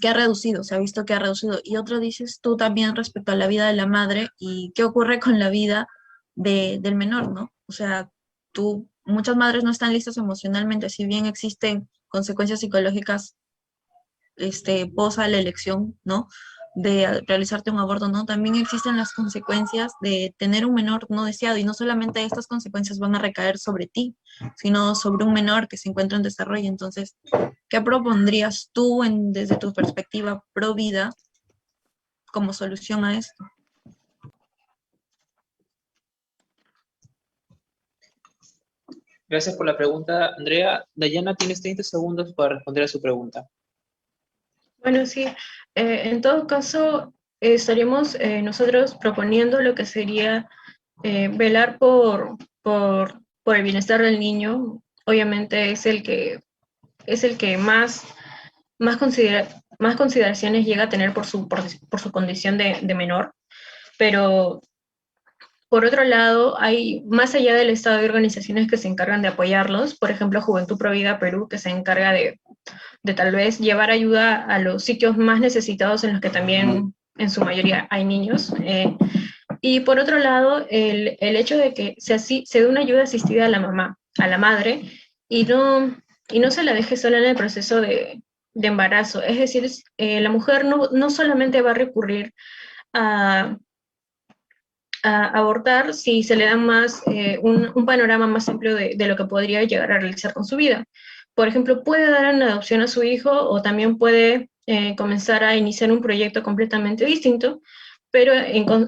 ha reducido, se ha visto que ha reducido. Y otro dices tú también respecto a la vida de la madre y qué ocurre con la vida del menor, ¿no? O sea, muchas madres no están listas emocionalmente, si bien existen consecuencias psicológicas posa la elección, ¿no? De realizarte un aborto, ¿no? También existen las consecuencias de tener un menor no deseado y no solamente estas consecuencias van a recaer sobre ti, sino sobre un menor que se encuentra en desarrollo. Entonces, ¿qué propondrías tú desde tu perspectiva pro vida como solución a esto? Gracias por la pregunta, Andrea. Dayana, tienes 30 segundos para responder a su pregunta. Bueno, sí, en todo caso, estaríamos nosotros proponiendo lo que sería velar por el bienestar del niño. Obviamente es el que más consideraciones llega a tener por su condición de menor, pero por otro lado, hay, más allá del Estado, hay organizaciones que se encargan de apoyarlos, por ejemplo, Juventud Provida Perú, que se encarga de tal vez llevar ayuda a los sitios más necesitados en los que también en su mayoría hay niños. Y por otro lado, el hecho de que se dé una ayuda asistida a la mamá, a la madre, y no se la deje sola en el proceso de embarazo. Es decir, la mujer no solamente va a recurrir a, a abortar si se le da más un panorama más amplio de lo que podría llegar a realizar con su vida. Por ejemplo, puede dar en adopción a su hijo o también puede comenzar a iniciar un proyecto completamente distinto, pero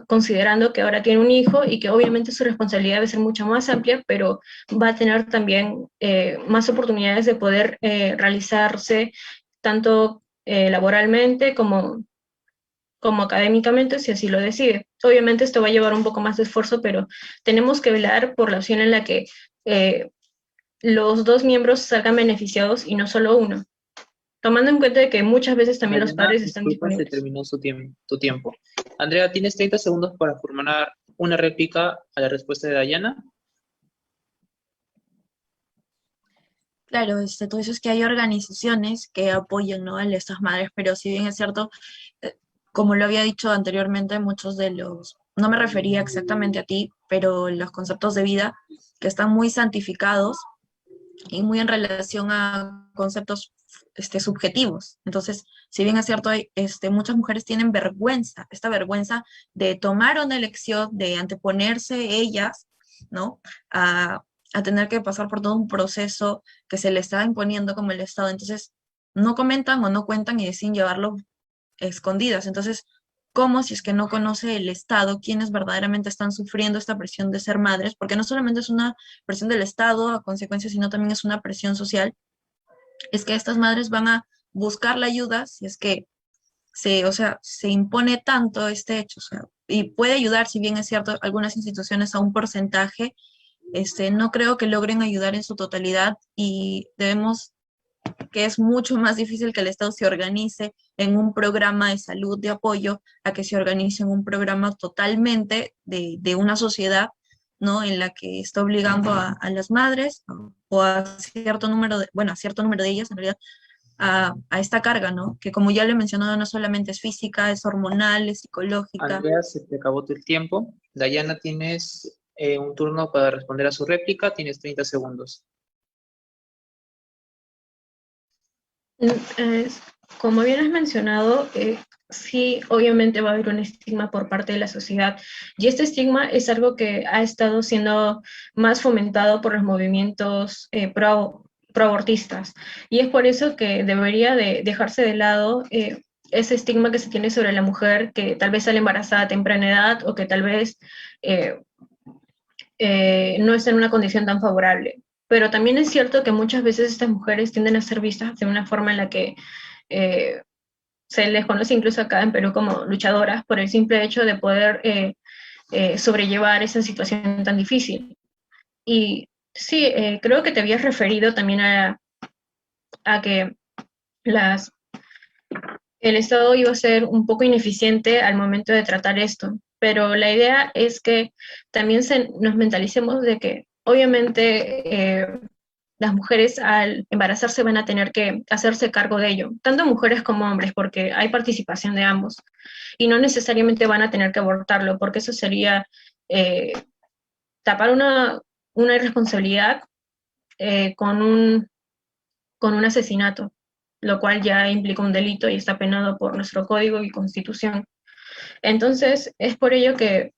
considerando que ahora tiene un hijo y que obviamente su responsabilidad debe ser mucho más amplia, pero va a tener también más oportunidades de poder realizarse tanto laboralmente como académicamente, si así lo decide. Obviamente esto va a llevar un poco más de esfuerzo, pero tenemos que velar por la opción en la que eh, los dos miembros salgan beneficiados y no solo uno, tomando en cuenta de que muchas veces también los Dayana, padres están disculpa, se disponibles. terminó tu tiempo. Andrea, tienes 30 segundos para formular una réplica a la respuesta de Dayana. Claro, tú dices que hay organizaciones que apoyan, ¿no? A estas madres, pero si bien es cierto, como lo había dicho anteriormente, muchos de no me refería exactamente a ti, pero los conceptos de vida que están muy santificados y muy en relación a conceptos subjetivos. Entonces, si bien es cierto, muchas mujeres tienen vergüenza, esta vergüenza de tomar una elección, de anteponerse ellas, ¿no? A tener que pasar por todo un proceso que se le está imponiendo como el Estado. Entonces, no comentan o no cuentan y deciden llevarlo escondidas. Entonces, ¿cómo si es que no conoce el Estado quienes verdaderamente están sufriendo esta presión de ser madres? Porque no solamente es una presión del Estado a consecuencia, sino también es una presión social. Es que estas madres van a buscar la ayuda si es que se impone tanto este hecho, o sea, y puede ayudar, si bien es cierto, algunas instituciones a un porcentaje, no creo que logren ayudar en su totalidad y debemos que es mucho más difícil que el Estado se organice en un programa de salud, de apoyo, a que se organice en un programa totalmente de una sociedad, ¿no? En la que está obligando a las madres o a cierto número a cierto número de ellas, en realidad, a esta carga, ¿no? Que como ya le he mencionado, no solamente es física, es hormonal, es psicológica. Andrea, se te acabó tu tiempo. Dayana, tienes un turno para responder a su réplica. Tienes 30 segundos. Como bien has mencionado, sí, obviamente va a haber un estigma por parte de la sociedad, y este estigma es algo que ha estado siendo más fomentado por los movimientos proabortistas, y es por eso que debería de dejarse de lado ese estigma que se tiene sobre la mujer que tal vez sale embarazada a temprana edad o que tal vez eh, no está en una condición tan favorable. Pero también es cierto que muchas veces estas mujeres tienden a ser vistas de una forma en la que eh, se les conoce incluso acá en Perú como luchadoras por el simple hecho de poder sobrellevar esa situación tan difícil. Y sí, creo que te habías referido también a que las, el Estado iba a ser un poco ineficiente al momento de tratar esto, pero la idea es que también nos mentalicemos de que obviamente las mujeres al embarazarse van a tener que hacerse cargo de ello, tanto mujeres como hombres, porque hay participación de ambos, y no necesariamente van a tener que abortarlo, porque eso sería tapar una irresponsabilidad con un asesinato, lo cual ya implica un delito y está penado por nuestro código y constitución. Entonces, que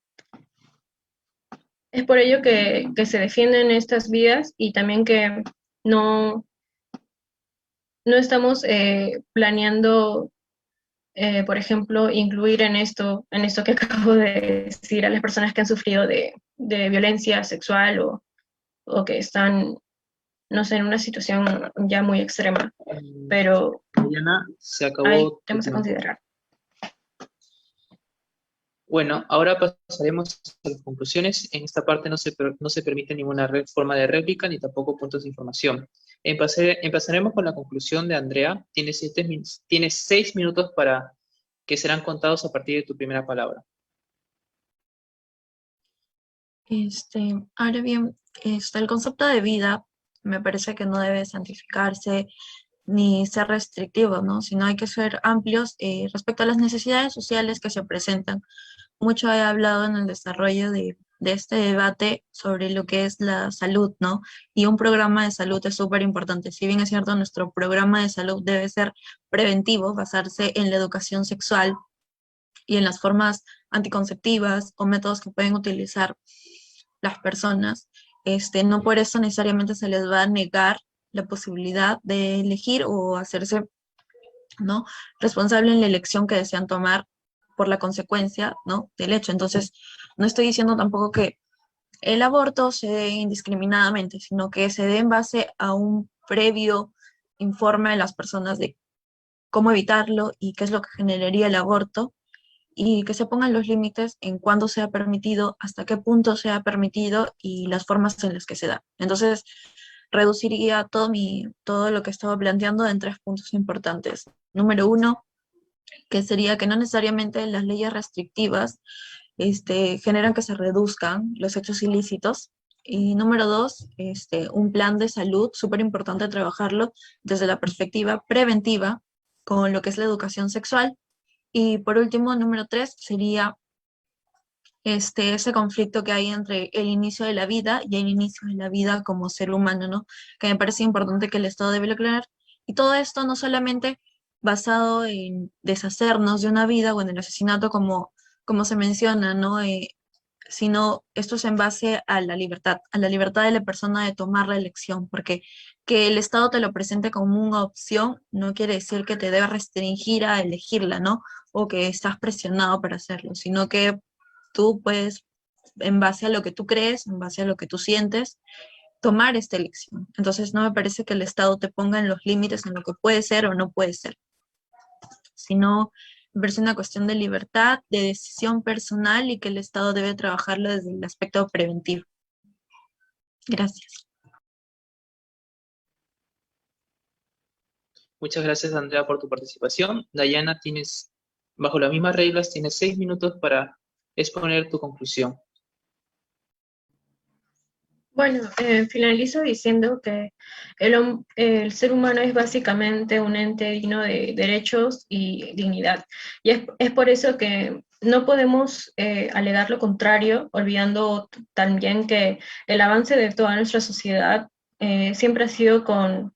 se defienden estas vidas y también que no, no estamos planeando, por ejemplo, incluir en esto que acabo de decir, a las personas que han sufrido de violencia sexual o que están, no sé, en una situación ya muy extrema, pero Dayana, se hay acabó tu temas a tiempo. considerar. Bueno, ahora pasaremos a las conclusiones. En esta parte no se permite ninguna forma de réplica ni tampoco puntos de información. Empezaremos con la conclusión de Andrea. Tienes 6 minutos para que serán contados a partir de tu primera palabra. Ahora bien, el concepto de vida me parece que no debe santificarse ni ser restrictivo, ¿no? Sino hay que ser amplios respecto a las necesidades sociales que se presentan. Mucho he hablado en el desarrollo de este debate sobre lo que es la salud, ¿no? Y un programa de salud es súper importante. Si bien es cierto, nuestro programa de salud debe ser preventivo, basarse en la educación sexual y en las formas anticonceptivas o métodos que pueden utilizar las personas, no por eso necesariamente se les va a negar la posibilidad de elegir o hacerse, ¿no?, responsable en la elección que desean tomar por la consecuencia, ¿no?, del hecho. Entonces, no estoy diciendo tampoco que el aborto se dé indiscriminadamente, sino que se dé en base a un previo informe de las personas de cómo evitarlo y qué es lo que generaría el aborto, y que se pongan los límites en cuándo sea permitido, hasta qué punto sea permitido y las formas en las que se da. Entonces, reduciría todo lo que estaba planteando en 3 puntos importantes. Número 1, que sería que no necesariamente las leyes restrictivas generan que se reduzcan los hechos ilícitos. Y número 2, un plan de salud, súper importante trabajarlo desde la perspectiva preventiva con lo que es la educación sexual. Y por último, número 3, sería ese conflicto que hay entre el inicio de la vida y el inicio de la vida como ser humano, ¿no? Que me parece importante que el Estado debe aclarar. Y todo esto no solamente basado en deshacernos de una vida o en el asesinato como se menciona, ¿no? Sino esto es en base a la libertad de la persona de tomar la elección, porque que el Estado te lo presente como una opción no quiere decir que te debe restringir a elegirla, ¿no? O que estás presionado para hacerlo, sino que tú puedes, en base a lo que tú crees, en base a lo que tú sientes, tomar esta elección. Entonces no me parece que el Estado te ponga en los límites en lo que puede ser o no puede ser, sino verse una cuestión de libertad, de decisión personal y que el Estado debe trabajarlo desde el aspecto preventivo. Gracias. Muchas gracias, Andrea, por tu participación. Dayana, bajo las mismas reglas, tienes 6 minutos para exponer tu conclusión. Bueno, finalizo diciendo que el ser humano es básicamente un ente digno de derechos y dignidad. Y es por eso que no podemos alegar lo contrario, olvidando también que el avance de toda nuestra sociedad siempre ha sido con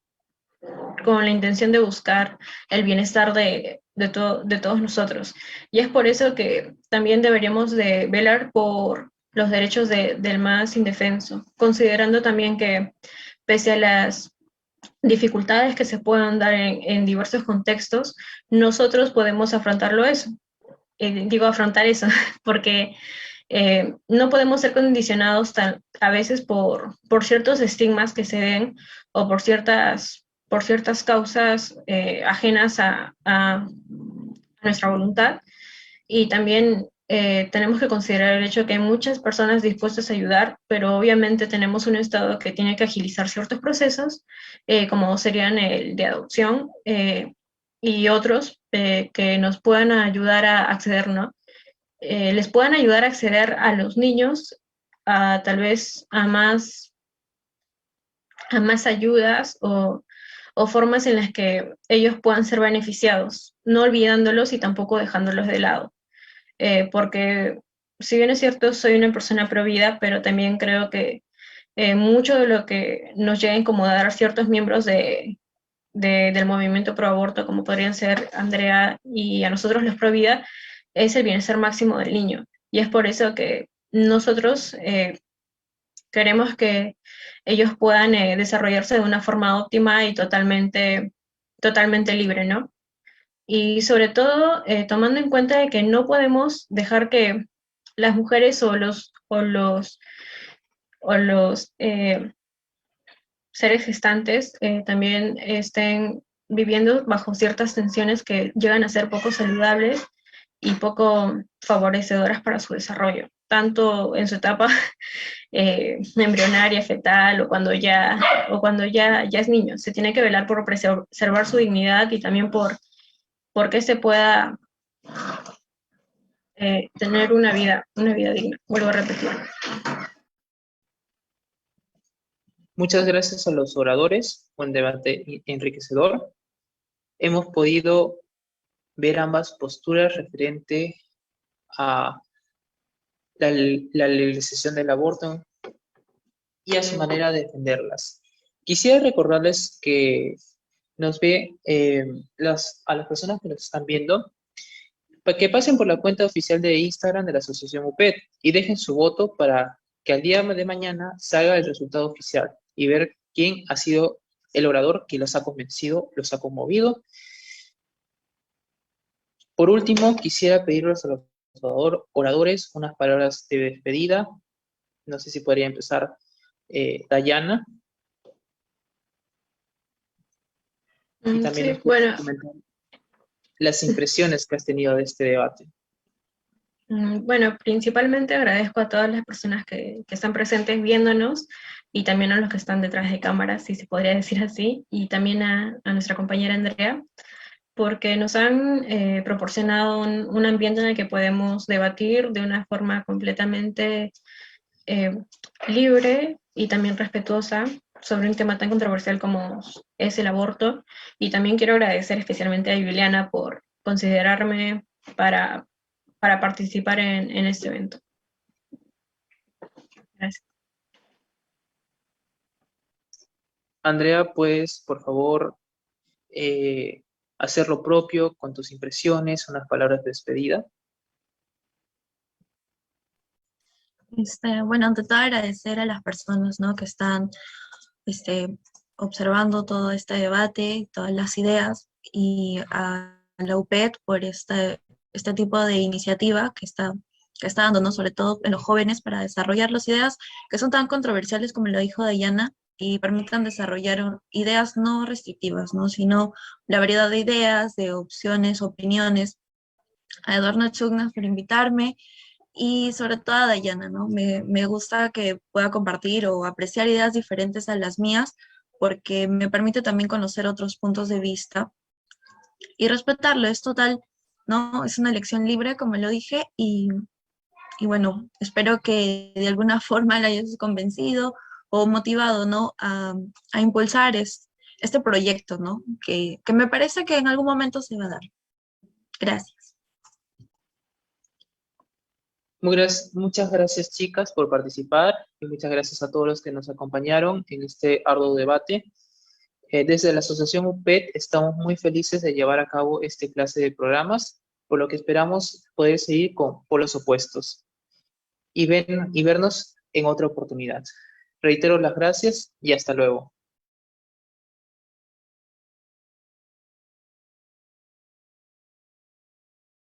la intención de buscar el bienestar de todos nosotros. Y es por eso que también deberíamos de velar por los derechos del más indefenso, considerando también que pese a las dificultades que se puedan dar en diversos contextos, nosotros podemos afrontarlo eso. Afrontar eso, porque no podemos ser condicionados a veces por ciertos estigmas que se den o por ciertas causas ajenas a nuestra voluntad. Y también tenemos que considerar el hecho que hay muchas personas dispuestas a ayudar, pero obviamente tenemos un Estado que tiene que agilizar ciertos procesos, como serían el de adopción y otros que nos puedan ayudar a acceder, ¿no? Les puedan ayudar a acceder a los niños, tal vez a más ayudas o formas en las que ellos puedan ser beneficiados, no olvidándolos y tampoco dejándolos de lado. Porque si bien es cierto, soy una persona pro vida, pero también creo que mucho de lo que nos llega a incomodar a ciertos miembros del movimiento pro aborto, como podrían ser Andrea y a nosotros los pro vida, es el bienestar máximo del niño. Y es por eso que nosotros queremos que ellos puedan desarrollarse de una forma óptima y totalmente libre, ¿no? Y sobre todo, tomando en cuenta de que no podemos dejar que las mujeres o los seres gestantes también estén viviendo bajo ciertas tensiones que llegan a ser poco saludables y poco favorecedoras para su desarrollo, tanto en su etapa embrionaria, fetal, o cuando ya es niño. Se tiene que velar por preservar su dignidad y también por que se pueda tener una vida digna. Vuelvo a repetir. Muchas gracias a los oradores, un debate enriquecedor. Hemos podido ver ambas posturas referente a la legalización del aborto y a su manera de defenderlas. Quisiera recordarles que nos ve a las personas que nos están viendo, para que pasen por la cuenta oficial de Instagram de la Asociación UPET y dejen su voto para que al día de mañana salga el resultado oficial y ver quién ha sido el orador que los ha convencido, los ha conmovido. Por último, quisiera pedirles a los oradores unas palabras de despedida. No sé si podría empezar Dayana. Y también Sí, nos bueno, comentar las impresiones que has tenido de este debate. bueno, principalmente agradezco a todas las personas que están presentes viéndonos y también a los que están detrás de cámaras, si se podría decir así, y también a nuestra compañera Andrea, porque nos han proporcionado un ambiente en el que podemos debatir de una forma completamente eh, libre y también respetuosa sobre un tema tan controversial como es el aborto. Y también quiero agradecer especialmente a Juliana por considerarme para, para participar en este evento. Gracias. Andrea, puedes, por favor, hacer lo propio con tus impresiones, unas palabras de despedida. Bueno, ante todo agradecer a las personas, ¿no?, que están observando todo este debate, todas las ideas, y a la UPET por este tipo de iniciativa que está dando, ¿no?, sobre todo en los jóvenes, para desarrollar las ideas que son tan controversiales como lo dijo Dayana, y permitan desarrollar ideas no restrictivas, ¿no?, sino la variedad de ideas, de opciones, opiniones. A Eduardo Chugnas por invitarme, y sobre todo a Dayana, ¿no? Me gusta que pueda compartir o apreciar ideas diferentes a las mías, porque me permite también conocer otros puntos de vista y respetarlo. Es total, ¿no? Es una elección libre, como lo dije, y bueno, espero que de alguna forma la hayas convencido o motivado, ¿no?, a impulsar este proyecto, ¿no?, que me parece que en algún momento se va a dar. Gracias. Muchas gracias, chicas, por participar y muchas gracias a todos los que nos acompañaron en este arduo debate. Desde la Asociación UPET estamos muy felices de llevar a cabo este clase de programas, por lo que esperamos poder seguir con polos opuestos y vernos en otra oportunidad. Reitero las gracias y hasta luego.